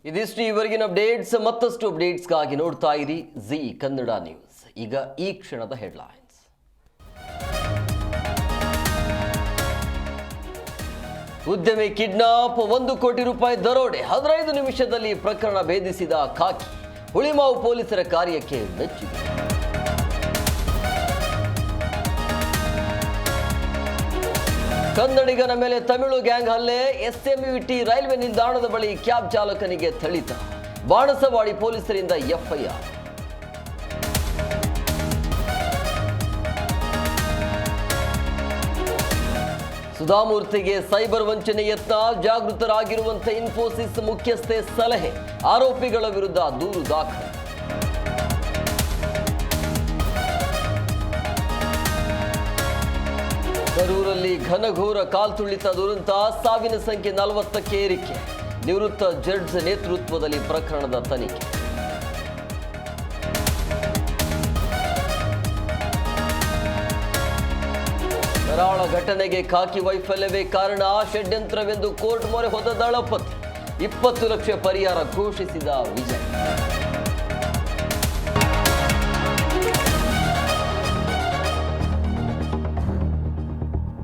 ಇದಿಷ್ಟು ಇವರೆಗಿನ ಅಪ್ಡೇಟ್ಸ್. ಮತ್ತಷ್ಟು ಅಪ್ಡೇಟ್ಸ್ಗಾಗಿ ನೋಡ್ತಾ ಇರಿ ಜಿ ಕನ್ನಡ ನ್ಯೂಸ್. ಈಗ ಈ ಕ್ಷಣದ ಹೆಡ್ಲೈನ್ಸ್. ಉದ್ಯಮಿ ಕಿಡ್ನಾಪ್, 1 ಕೋಟಿ ರೂಪಾಯಿ ದರೋಡೆ, 15 ನಿಮಿಷದಲ್ಲಿ ಪ್ರಕರಣ ಭೇದಿಸಿದ ಖಾಕಿ. ಹುಳಿಮಾವು ಪೊಲೀಸರ ಕಾರ್ಯಕ್ಕೆ ಮೆಚ್ಚುಗೆ. ಕನ್ನಡಿಗನ ಮೇಲೆ ತಮಿಳು ಗ್ಯಾಂಗ್ ಹಲ್ಲೆ, ಎಸ್ಎಂವಿಟಿ ರೈಲ್ವೆ ನಿಲ್ದಾಣದ ಬಳಿ ಕ್ಯಾಬ್ ಚಾಲಕನಿಗೆ ಥಳಿತ. ಬಾಣಸವಾಡಿ ಪೊಲೀಸರಿಂದ ಎಫ್ಐಆರ್. ಸುಧಾಮೂರ್ತಿಗೆ ಸೈಬರ್ ವಂಚನೆ ಯತ್ನ, ಜಾಗೃತರಾಗಿರುವಂತೆ ಇನ್ಫೋಸಿಸ್ ಮುಖ್ಯಸ್ಥೆ ಸಲಹೆ. ಆರೋಪಿಗಳ ವಿರುದ್ಧ ದೂರು ದಾಖಲು. ಕರೂರಲ್ಲಿ ಘನಘೋರ ಕಾಲ್ತುಳಿತ ದುರಂತ, ಸಾವಿನ ಸಂಖ್ಯೆ 40ಕ್ಕೆ ಏರಿಕೆ. ನಿವೃತ್ತ ಜಡ್ಜ್ ನೇತೃತ್ವದಲ್ಲಿ ಪ್ರಕರಣದ ತನಿಖೆ. ಕರಾಳ ಘಟನೆಗೆ ಖಾಕಿ ವೈಫಲ್ಯವೇ ಕಾರಣ, ಷಡ್ಯಂತ್ರವೆಂದು ಕೋರ್ಟ್ ಮೊರೆ ಹೋದ ದಳಪತಿ. 20 ಲಕ್ಷ ಪರಿಹಾರ ಘೋಷಿಸಿದ ವಿಜಯ್.